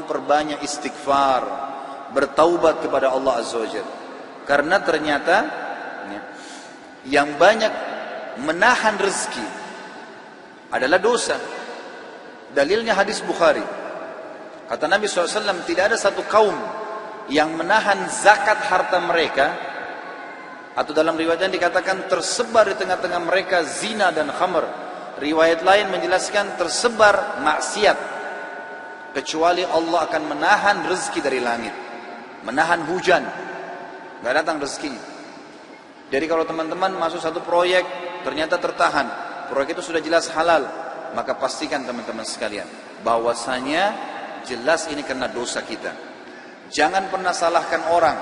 memperbanyak istighfar, bertaubat kepada Allah Azza wa Jalla. Karena ternyata yang banyak menahan rezeki adalah dosa. Dalilnya hadis Bukhari. Kata Nabi SAW, tidak ada satu kaum yang menahan zakat harta mereka, atau dalam riwayat yang dikatakan tersebar di tengah-tengah mereka zina dan khamr. Riwayat lain menjelaskan tersebar maksiat, kecuali Allah akan menahan rezeki dari langit, menahan hujan, nggak datang rezekinya. Jadi kalau teman-teman masuk satu proyek ternyata tertahan, proyek itu sudah jelas halal, maka pastikan teman-teman sekalian bahwasanya jelas ini karena dosa kita. Jangan pernah salahkan orang,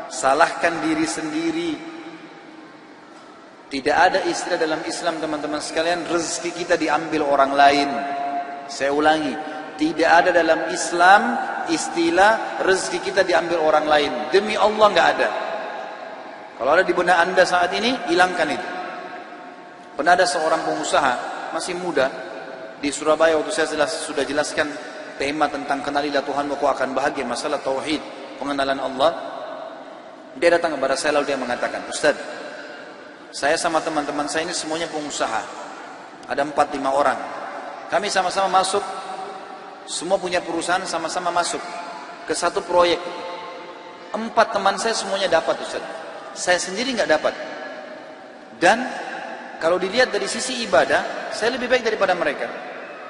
salahkan diri sendiri. Tidak ada istilah dalam Islam teman-teman sekalian rezeki kita diambil orang lain. Saya ulangi, tidak ada dalam Islam istilah rezeki kita diambil orang lain. Demi Allah nggak ada. Kalau ada di benak anda saat ini, hilangkan itu. Pernah ada seorang pengusaha masih muda di Surabaya, waktu saya sudah jelaskan tema tentang kenalilah Tuhan kau akan bahagia, masalah tauhid, pengenalan Allah. Dia datang kepada saya lalu dia mengatakan, Ustaz, saya sama teman-teman saya ini semuanya pengusaha. Ada 4-5 orang. Kami sama-sama masuk, semua punya perusahaan, sama-sama masuk ke satu proyek. 4 teman saya semuanya dapat, Ustaz. Saya sendiri nggak dapat. Dan kalau dilihat dari sisi ibadah, saya lebih baik daripada mereka.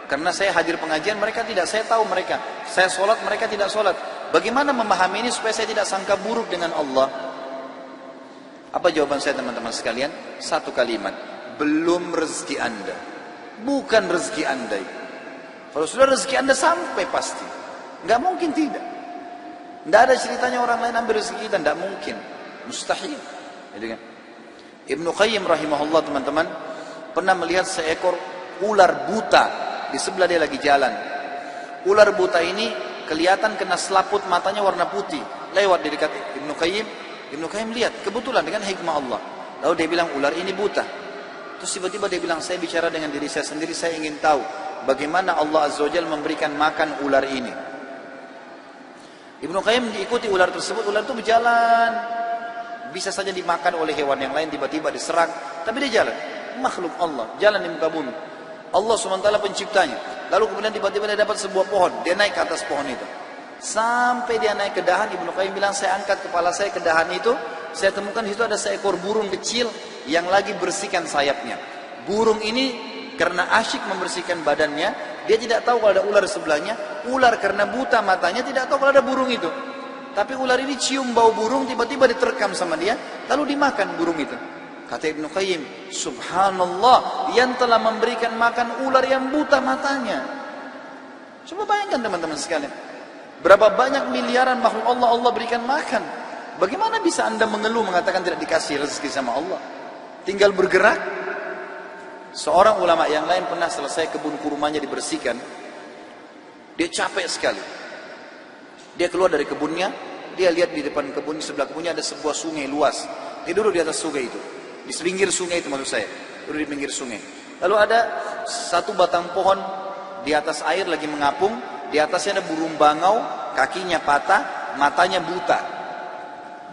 Karena saya hadir pengajian, mereka tidak. Saya tahu mereka. Saya sholat, mereka tidak sholat. Bagaimana memahami ini supaya saya tidak sangka buruk dengan Allah? Apa jawaban saya teman-teman sekalian? Satu kalimat. Belum rezeki anda. Bukan rezeki anda. Kalau sudah rezeki anda sampai pasti. Nggak mungkin tidak. Nggak ada ceritanya orang lain ambil rezeki kita. Nggak mungkin. Mustahil. Gitu kan? Ibnu Qayyim rahimahullah teman-teman pernah melihat seekor ular buta di sebelah dia lagi jalan. Ular buta ini kelihatan kena selaput matanya warna putih. Lewat di dekat Ibnu Qayyim. Ibnu Qayyim lihat kebetulan dengan hikmah Allah. Lalu dia bilang ular ini buta. Terus tiba-tiba dia bilang saya bicara dengan diri saya sendiri, saya ingin tahu bagaimana Allah Azza wa Jalla memberikan makan ular ini. Ibnu Qayyim diikuti ular tersebut. Ular itu berjalan. Bisa saja dimakan oleh hewan yang lain, tiba-tiba diserang, tapi dia jalan. Makhluk Allah, jalan di muka bumi. Allah SWT penciptanya. Lalu kemudian tiba-tiba dia dapat sebuah pohon, dia naik ke atas pohon itu. Sampai dia naik ke dahan, Ibnu Qayyim bilang, saya angkat kepala saya ke dahan itu, saya temukan di situ ada seekor burung kecil yang lagi bersihkan sayapnya. Burung ini karena asyik membersihkan badannya, dia tidak tahu kalau ada ular di sebelahnya. Ular karena buta matanya tidak tahu kalau ada burung itu. Tapi ular ini cium bau burung, tiba-tiba diterkam sama dia, lalu dimakan burung itu. Kata Ibnu Qayyim, subhanallah, yang telah memberikan makan ular yang buta matanya. Coba bayangkan teman-teman sekalian, berapa banyak miliaran makhluk Allah Allah berikan makan. Bagaimana bisa anda mengeluh mengatakan tidak dikasih rezeki sama Allah? Tinggal bergerak. Seorang ulama yang lain pernah selesai kebun kurmanya dibersihkan, dia capek sekali. Dia keluar dari kebunnya, dia lihat di depan kebun, sebelah kebunnya ada sebuah sungai luas. Dia duduk di atas sungai itu, di pinggir sungai itu maksud saya, duduk di pinggir sungai. Lalu ada satu batang pohon di atas air lagi mengapung, di atasnya ada burung bangau, kakinya patah, matanya buta.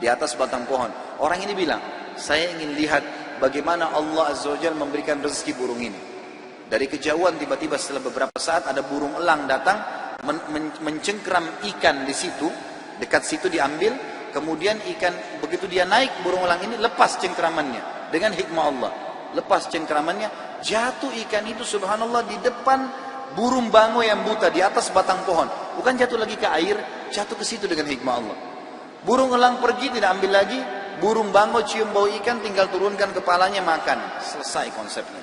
Di atas batang pohon. Orang ini bilang, saya ingin lihat bagaimana Allah Azza wa Jalla memberikan rezeki burung ini. Dari kejauhan tiba-tiba setelah beberapa saat ada burung elang datang, mencengkram ikan di situ, dekat situ diambil, kemudian ikan begitu dia naik, burung elang ini lepas cengkramannya dengan hikmah Allah, lepas cengkramannya, jatuh ikan itu subhanallah di depan burung bango yang buta di atas batang pohon, bukan jatuh lagi ke air, jatuh ke situ dengan hikmah Allah. Burung elang pergi tidak ambil lagi, burung bango cium bau ikan tinggal turunkan kepalanya makan, selesai konsepnya.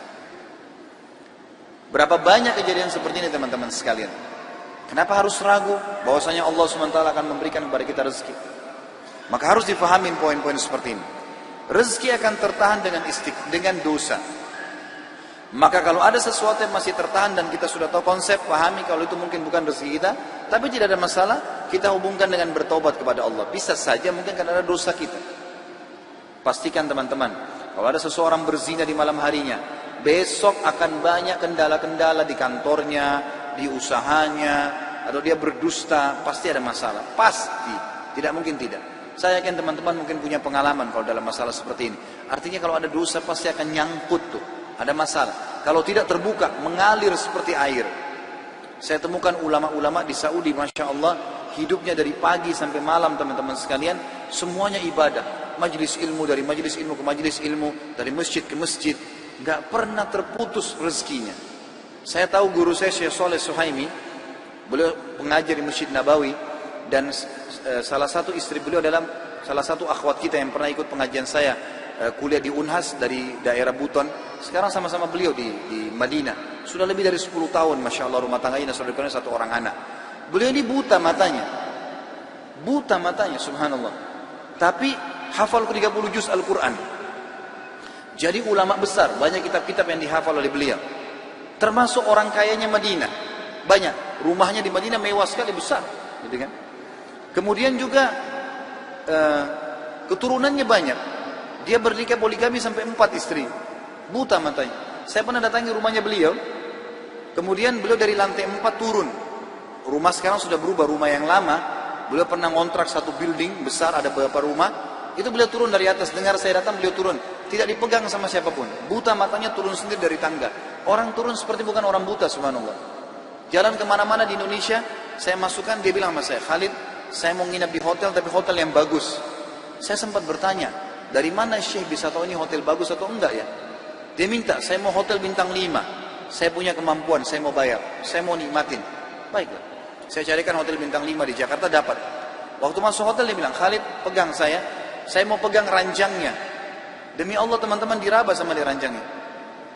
Berapa banyak kejadian seperti ini teman-teman sekalian. Kenapa harus ragu bahwasanya Allah SWT akan memberikan kepada kita rezeki? Maka harus difahamin poin-poin seperti ini. Rezeki akan tertahan dengan dosa. Maka kalau ada sesuatu yang masih tertahan dan kita sudah tahu konsep, pahami kalau itu mungkin bukan rezeki kita, tapi tidak ada masalah, kita hubungkan dengan bertobat kepada Allah. Bisa saja mungkin karena ada dosa kita. Pastikan teman-teman, kalau ada seseorang berzina di malam harinya, besok akan banyak kendala-kendala di kantornya, di usahanya, atau dia berdusta, pasti ada masalah. Pasti, tidak mungkin tidak. Saya yakin teman-teman mungkin punya pengalaman kalau dalam masalah seperti ini. Artinya kalau ada dosa pasti akan nyangkut tuh, ada masalah. Kalau tidak terbuka, mengalir seperti air. Saya temukan ulama-ulama di Saudi, Masya Allah, hidupnya dari pagi sampai malam teman-teman sekalian, semuanya ibadah. Majelis ilmu, dari majelis ilmu ke majelis ilmu, dari masjid ke masjid. Nggak pernah terputus rezekinya. Saya tahu guru saya Syekh Saleh Suhaimi, beliau pengajar di Masjid Nabawi, dan salah satu istri beliau adalah salah satu akhwat kita yang pernah ikut pengajian saya kuliah di Unhas dari daerah Buton. Sekarang sama-sama beliau di Madinah. Sudah lebih dari 10 tahun, Masya Allah, rumah tangganya sudah dikurangin 1 orang anak. Beliau ini buta matanya, subhanallah. Tapi hafal 30 juz Al-Quran. Jadi ulama besar, banyak kitab-kitab yang dihafal oleh beliau. Termasuk orang kayanya Madinah, banyak. Rumahnya di Madinah mewah sekali, besar, gitu kan. Kemudian juga keturunannya banyak. Dia bernikah poligami sampai 4 istri. Buta matanya. Saya pernah datangi rumahnya beliau. Kemudian beliau dari lantai 4 turun. Rumah sekarang sudah berubah, rumah yang lama. Beliau pernah ngontrak satu building besar, ada beberapa rumah. Itu beliau turun dari atas. Dengar saya datang, beliau turun. Tidak dipegang sama siapapun. Buta matanya, turun sendiri dari tangga. Orang turun seperti bukan orang buta, subhanallah. Jalan kemana-mana di Indonesia, saya masukkan, dia bilang sama saya, Khalid, saya mau nginap di hotel, tapi hotel yang bagus. Saya sempat bertanya, dari mana Syekh bisa tahu ini hotel bagus atau enggak ya? Dia minta, saya mau hotel bintang 5. Saya punya kemampuan, saya mau bayar. Saya mau nikmatin. Baiklah. Saya carikan hotel bintang 5 di Jakarta, dapat. Waktu masuk hotel dia bilang, Khalid, pegang saya mau pegang ranjangnya. Demi Allah teman-teman, diraba sama dia ranjangnya.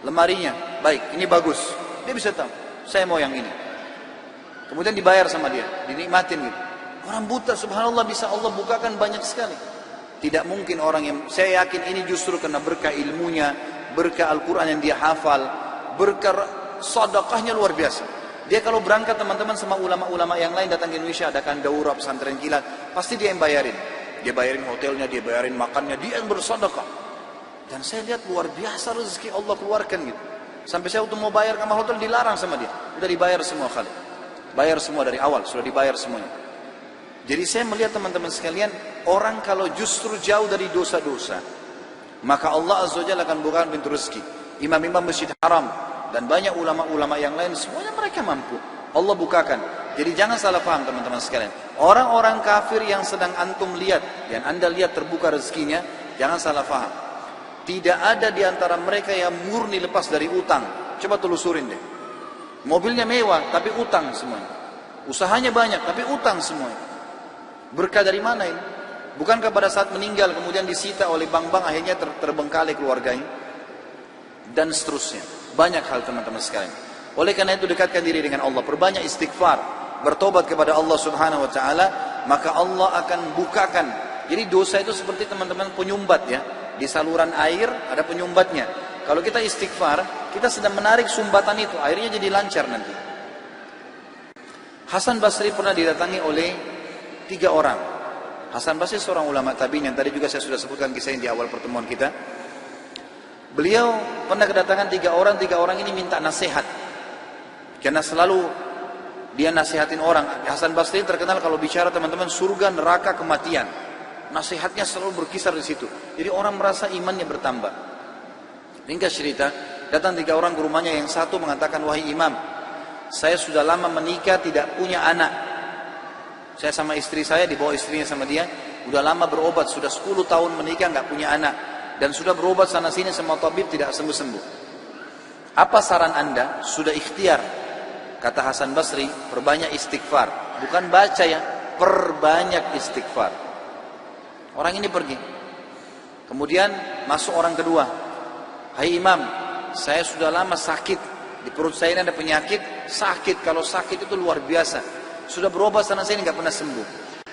Lemarinya, baik, ini bagus. Dia bisa tahu, saya mau yang ini. Kemudian dibayar sama dia, dinikmatin gitu. Orang buta, subhanallah, bisa Allah bukakan banyak sekali. Tidak mungkin orang yang, saya yakin ini justru karena berkah ilmunya, berkah Al-Quran yang dia hafal, berkah sedekahnya luar biasa. Dia kalau berangkat teman-teman sama ulama-ulama yang lain datang ke Indonesia, adakan daurah pesantren kilat, pasti dia yang bayarin. Dia bayarin hotelnya, dia bayarin makannya, dia yang bersedekah. Dan saya lihat luar biasa rezeki Allah keluarkan gitu. Sampai saya waktu mau bayar kamar hotel dilarang sama dia. Udah dibayar semua kali. Bayar semua dari awal, sudah dibayar semuanya. Jadi saya melihat teman-teman sekalian, orang kalau justru jauh dari dosa-dosa, maka Allah Azza wa Jalla akan bukakan pintu rezeki. Imam-imam Masjid Haram dan banyak ulama-ulama yang lain, semuanya mereka mampu. Allah bukakan. Jadi jangan salah paham teman-teman sekalian. Orang-orang kafir yang sedang antum lihat, yang anda lihat terbuka rezekinya, jangan salah paham. Tidak ada di antara mereka yang murni lepas dari utang. Coba telusurin deh. Mobilnya mewah, tapi utang semuanya. Usahanya banyak, tapi utang semuanya. Berkah dari mana ini? Bukankah pada saat meninggal kemudian disita oleh bank-bank, akhirnya terbengkalai keluarganya? Dan seterusnya. Banyak hal teman-teman sekalian. Oleh karena itu dekatkan diri dengan Allah. Perbanyak istighfar. Bertobat kepada Allah subhanahu wa ta'ala. Maka Allah akan bukakan. Jadi dosa itu seperti teman-teman penyumbat ya. Di saluran air ada penyumbatnya. Kalau kita istighfar, kita sedang menarik sumbatan itu. Airnya jadi lancar nanti. Hasan Basri pernah didatangi oleh 3 orang. Hasan Basri seorang ulama tabi'in yang tadi juga saya sudah sebutkan kisahnya di awal pertemuan kita. Beliau pernah kedatangan 3 orang. 3 orang ini minta nasihat. Karena selalu dia nasihatin orang. Hasan Basri terkenal kalau bicara teman-teman surga, neraka, kematian. Nasihatnya selalu berkisar di situ. Jadi orang merasa imannya bertambah. Ringkas cerita, datang 3 orang ke rumahnya. Yang satu mengatakan, wahai imam, saya sudah lama menikah tidak punya anak. Saya sama istri saya, dibawa istrinya sama dia, udah lama berobat, sudah 10 tahun menikah nggak punya anak. Dan sudah berobat sana sini sama tabib tidak sembuh-sembuh. Apa saran anda? Sudah ikhtiar. Kata Hasan Basri, perbanyak istighfar. Bukan baca ya, perbanyak istighfar. Orang ini pergi. Kemudian masuk orang kedua. Hai imam, saya sudah lama sakit. Di perut saya ini ada penyakit. Sakit, kalau sakit itu luar biasa. Sudah berobat sana sini nggak pernah sembuh.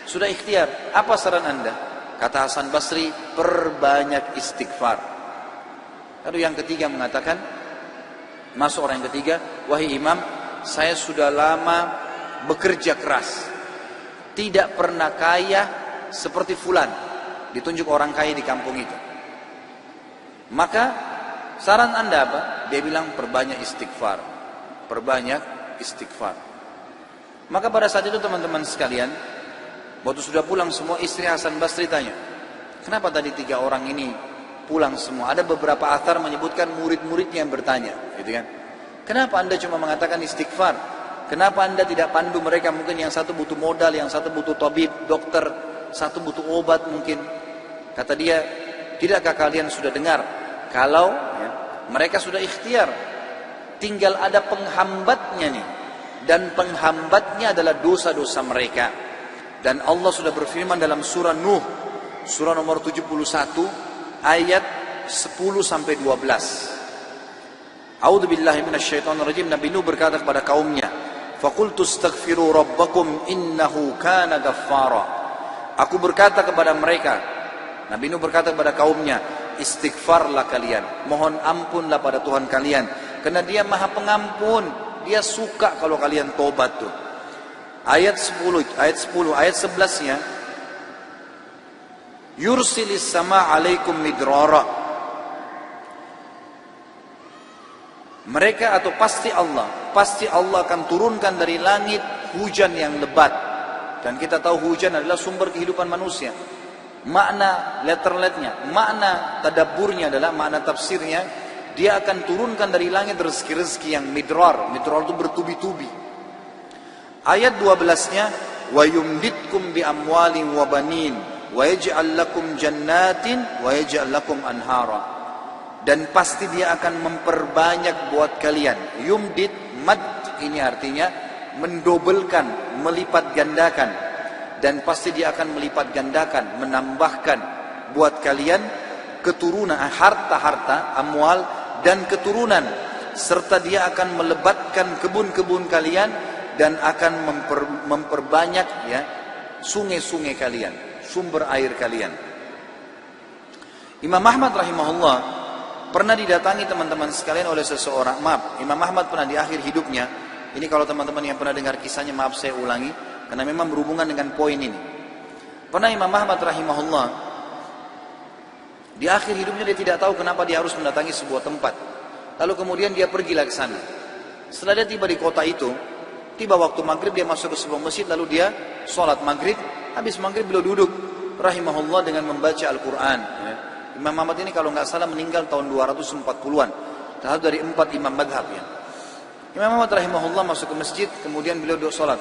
Sudah ikhtiar. Apa saran anda? Kata Hasan Basri, perbanyak istighfar. Lalu yang ketiga mengatakan, masuk orang yang ketiga, wahai imam, saya sudah lama bekerja keras. Tidak pernah kaya seperti fulan. Ditunjuk orang kaya di kampung itu. Maka saran anda apa? Dia bilang perbanyak istighfar. Perbanyak istighfar. Maka pada saat itu teman-teman sekalian, waktu sudah pulang semua, istri Hasan Basri tanya, kenapa tadi 3 orang ini pulang semua? Ada beberapa athar menyebutkan murid-muridnya yang bertanya, gitu kan? Kenapa anda cuma mengatakan istighfar? Kenapa anda tidak pandu mereka? Mungkin yang satu butuh modal, yang satu butuh tabib, dokter, satu butuh obat mungkin. Kata dia, tidakkah kalian sudah dengar kalau mereka sudah ikhtiar, tinggal ada penghambatnya nih, dan penghambatnya adalah dosa-dosa mereka. Dan Allah sudah berfirman dalam surah Nuh, surah nomor 71 ayat 10 sampai 12. A'udzubillahi minasyaitonirrajim. Nabi Nuh berkata kepada kaumnya, faqultu astaghfiru rabbakum innahu kana ghaffara. Aku berkata kepada mereka, Nabi Nuh berkata kepada kaumnya, istighfarlah kalian, mohon ampunlah pada Tuhan kalian, karena dia maha pengampun, dia suka kalau kalian tobat tuh. Ayat 11-nya, yursilis sama alaikum midrara. Mereka atau pasti Allah akan turunkan dari langit hujan yang lebat. Dan kita tahu hujan adalah sumber kehidupan manusia. Makna letterletnya, makna tadabburnya adalah, makna tafsirnya, dia akan turunkan dari langit rezeki-rezeki yang midrar. Midrar itu bertubi-tubi. Ayat 12-nya, wa yumditkum bi amwalin wa banin wa yaj'al lakum jannatin wa yaj'al lakum anhara. Dan pasti dia akan memperbanyak buat kalian. Yumdit, mad ini artinya mendobelkan, melipat gandakan. Dan pasti dia akan melipat gandakan, menambahkan buat kalian keturunan, harta-harta, amwal dan keturunan. Serta dia akan melebatkan kebun-kebun kalian dan akan memperbanyak sungai-sungai kalian, sumber air kalian. Imam Ahmad rahimahullah pernah didatangi teman-teman sekalian oleh seseorang. Maaf, Imam Ahmad pernah di akhir hidupnya, ini kalau teman-teman yang pernah dengar kisahnya, maaf saya ulangi, karena memang berhubungan dengan poin ini. Pernah Imam Ahmad rahimahullah di akhir hidupnya dia tidak tahu kenapa dia harus mendatangi sebuah tempat. Lalu kemudian dia pergilah ke sana. Setelah dia tiba di kota itu, tiba waktu maghrib dia masuk ke sebuah masjid, lalu dia sholat maghrib. Habis maghrib beliau duduk rahimahullah dengan membaca Al-Quran. Imam Ahmad ini kalau nggak salah meninggal tahun 240-an. Salah dari 4 imam madhab ya. Imam Ahmad rahimahullah masuk ke masjid, kemudian beliau duduk sholat.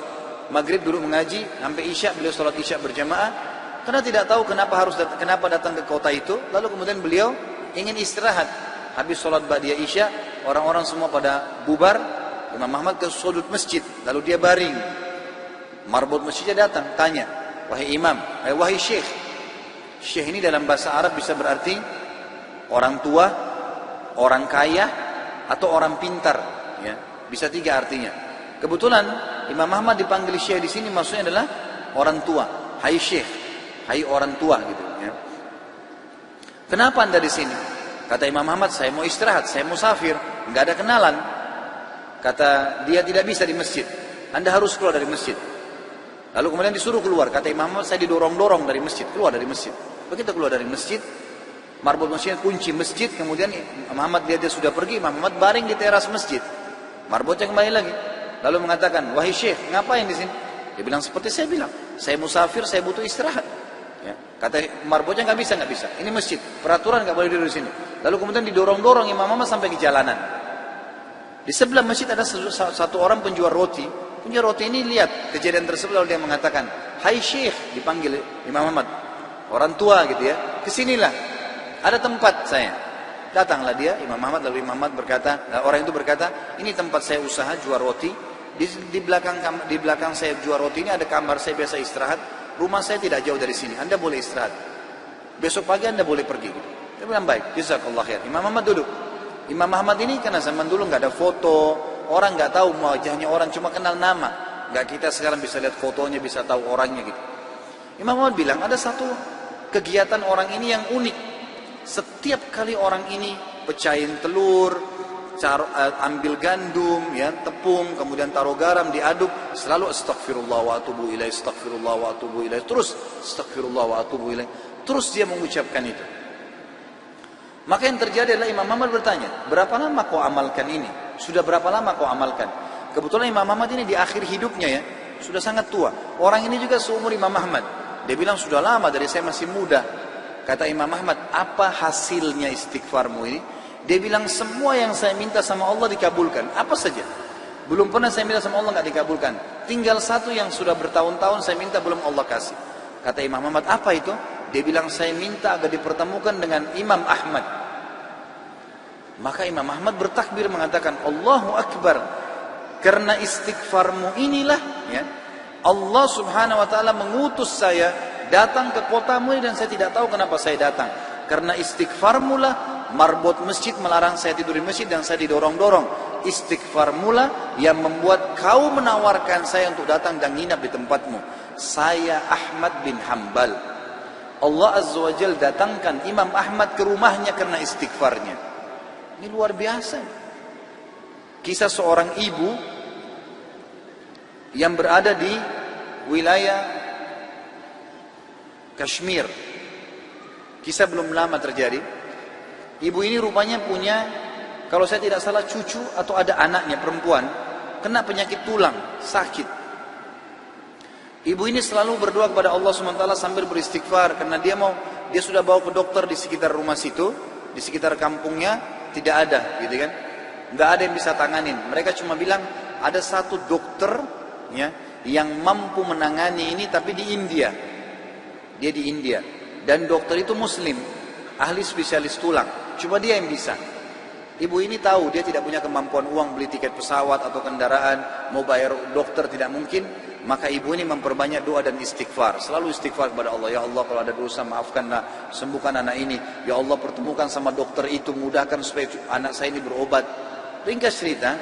Maghrib dulu mengaji, sampai isya beliau sholat isya berjamaah. Karena tidak tahu kenapa datang ke kota itu. Lalu kemudian beliau ingin istirahat. Habis sholat ba'diyah isya, orang-orang semua pada bubar. Imam Ahmad ke sudut masjid, lalu dia baring. Marbot masjidnya datang, tanya, wahai imam, wahai syekh. Syekh ini dalam bahasa Arab bisa berarti orang tua, orang kaya, atau orang pintar. Ya, bisa 3 artinya. Kebetulan Imam Ahmad dipanggil syekh di sini maksudnya adalah orang tua. Hai syekh, hai orang tua gitu. Ya. Kenapa anda di sini? Kata Imam Ahmad, saya mau istirahat, saya mau musafir, nggak ada kenalan. Kata dia tidak bisa di masjid. Anda harus keluar dari masjid. Lalu kemudian disuruh keluar. Kata Imam Ahmad, saya didorong-dorong dari masjid, keluar dari masjid. Begitu keluar dari masjid, marbot masjid kunci masjid. Kemudian Imam Ahmad dia sudah pergi. Imam Ahmad baring di teras masjid. Marbotnya kembali lagi. Lalu mengatakan, wahai syekh, ngapain di sini? Dia bilang seperti saya bilang, saya musafir, saya butuh istirahat. Ya. Kata marbotnya nggak bisa. Ini masjid, peraturan nggak boleh duduk di sini. Lalu kemudian didorong-dorong Imam Ahmad sampai ke jalanan. Di sebelah masjid ada satu orang penjual roti. Penjual roti ini lihat kejadian tersebut, lalu dia mengatakan, hai syekh, dipanggil Imam Ahmad, orang tua gitu ya, kesinilah, ada tempat saya. Datanglah dia, Imam Ahmad, lalu Imam Ahmad berkata, orang itu berkata, ini tempat saya usaha jual roti. Di belakang saya jual roti ini ada kamar saya biasa istirahat. Rumah saya tidak jauh dari sini. Anda boleh istirahat. Besok pagi Anda boleh pergi. Dia bilang baik. Jazakallah khair. Imam Ahmad duduk. Imam Ahmad ini karena zaman dulu nggak ada foto, orang nggak tahu wajahnya orang, cuma kenal nama. Nggak kita sekarang bisa lihat fotonya, bisa tahu orangnya gitu. Imam Ahmad bilang ada satu kegiatan orang ini yang unik. Setiap kali orang ini pecahin telur, ambil gandum, ya, tepung, kemudian taruh garam, diaduk, selalu astagfirullah wa atubu ilaih, astagfirullah wa atubu ilaih, terus astagfirullah wa atubu ilaih, terus dia mengucapkan itu. Maka yang terjadi adalah Imam Ahmad bertanya, berapa lama kau amalkan ini? Sudah berapa lama kau amalkan? Kebetulan Imam Ahmad ini di akhir hidupnya ya, sudah sangat tua. Orang ini juga seumur Imam Ahmad. Dia bilang sudah lama, dari saya masih muda. Kata Imam Ahmad, apa hasilnya istighfarmu ini? Dia bilang semua yang saya minta sama Allah dikabulkan. Apa saja. Belum pernah saya minta sama Allah nggak dikabulkan. Tinggal satu yang sudah bertahun-tahun saya minta belum Allah kasih. Kata Imam Ahmad, apa itu? Dia bilang saya minta agar dipertemukan dengan Imam Ahmad. Maka Imam Ahmad bertakbir mengatakan, Allahu Akbar. Karena istighfarmu inilah, ya, Allah Subhanahu Wa Taala mengutus saya datang ke kotamu dan saya tidak tahu kenapa saya datang. Karena istighfarmu lah, marbot masjid melarang saya tidur di masjid dan saya didorong-dorong. Istighfarmu lah yang membuat kau menawarkan saya untuk datang dan nginap di tempatmu. Saya Ahmad bin Hanbal. Allah Azza wa Jal datangkan Imam Ahmad ke rumahnya karena istighfarnya. Ini luar biasa. Kisah seorang ibu yang berada di wilayah Kashmir. Kisah belum lama terjadi. Ibu ini rupanya punya, kalau saya tidak salah, cucu atau ada anaknya perempuan kena penyakit tulang, sakit. Ibu ini selalu berdoa kepada Allah SWT sambil beristighfar karena dia sudah bawa ke dokter di sekitar rumah situ, di sekitar kampungnya tidak ada, gitu kan? Nggak ada yang bisa tanganin. Mereka cuma bilang ada satu dokter, ya, yang mampu menangani ini, tapi di India. Dia di India dan dokter itu Muslim, ahli spesialis tulang. Cuma dia yang bisa. Ibu ini tahu dia tidak punya kemampuan uang beli tiket pesawat atau kendaraan, mau bayar dokter tidak mungkin. Maka ibu ini memperbanyak doa dan istighfar. Selalu istighfar kepada Allah. Ya Allah, kalau ada dosa maafkanlah, sembuhkan anak ini. Ya Allah, pertemukan sama dokter itu, mudahkan supaya anak saya ini berobat. Ringkas cerita,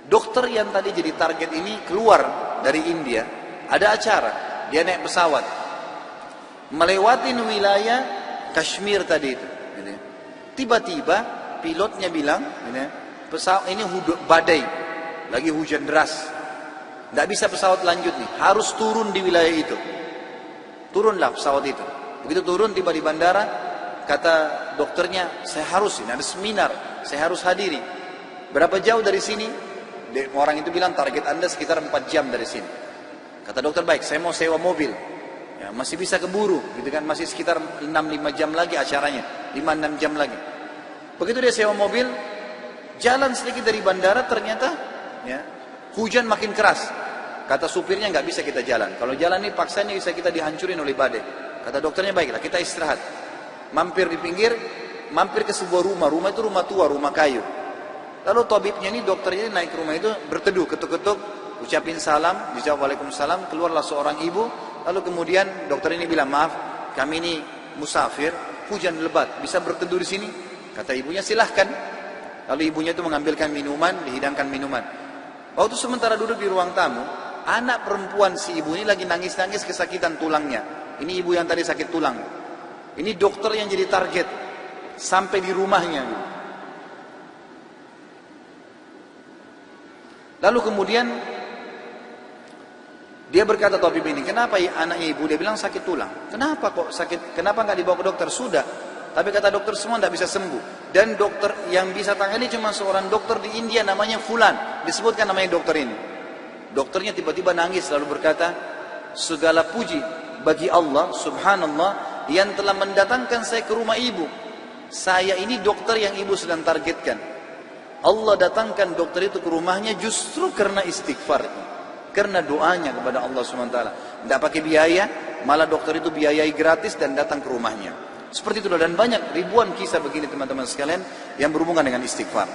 dokter yang tadi jadi target ini keluar dari India. Ada acara, dia naik pesawat melewati wilayah Kashmir tadi itu. Tiba-tiba pilotnya bilang, pesawat ini badai, lagi hujan deras, nggak bisa pesawat lanjut nih, harus turun di wilayah itu. Turunlah pesawat itu. Begitu turun, tiba di bandara, kata dokternya, saya harus, ini ada seminar, saya harus hadiri. Berapa jauh dari sini? Orang itu bilang target Anda sekitar 4 jam dari sini. Kata dokter, baik, saya mau sewa mobil. Ya, masih bisa keburu, gitu kan? Masih sekitar 6-5 jam lagi acaranya, 5-6 jam lagi. Begitu dia sewa mobil, jalan sedikit dari bandara, ternyata ya, hujan makin keras. Kata supirnya, nggak bisa kita jalan. Kalau jalan ini paksanya bisa kita dihancurin oleh badai. Kata dokternya, baiklah, kita istirahat. Mampir di pinggir, mampir ke sebuah rumah. Rumah itu rumah tua, rumah kayu. Lalu tabibnya ini, dokternya ini naik ke rumah itu, berteduh, ketuk-ketuk, ucapin salam, dijawab waalaikumsalam, keluarlah seorang ibu. Lalu kemudian dokter ini bilang, maaf, kami ini musafir, hujan lebat, bisa berteduh di sini? Kata ibunya, silahkan. Lalu ibunya itu mengambilkan minuman, dihidangkan minuman. Waktu sementara duduk di ruang tamu, anak perempuan si ibu ini lagi nangis-nangis kesakitan tulangnya. Ini ibu yang tadi sakit tulang. Ini dokter yang jadi target sampai di rumahnya. Lalu kemudian dia berkata, tabib ini, kenapa anaknya ibu? Dia bilang sakit tulang. Kenapa kok sakit? Kenapa nggak dibawa ke dokter? Sudah. Tapi kata dokter semua tidak bisa sembuh. Dan dokter yang bisa tangani cuma seorang dokter di India namanya Fulan. Disebutkan namanya dokter ini. Dokternya tiba-tiba nangis lalu berkata, segala puji bagi Allah subhanallah yang telah mendatangkan saya ke rumah ibu. Saya ini dokter yang ibu sedang targetkan. Allah datangkan dokter itu ke rumahnya justru karena istighfar. Karena doanya kepada Allah SWT. Tidak pakai biaya, malah dokter itu biayai gratis dan datang ke rumahnya. Seperti itu, dan banyak ribuan kisah begini teman-teman sekalian yang berhubungan dengan istighfar.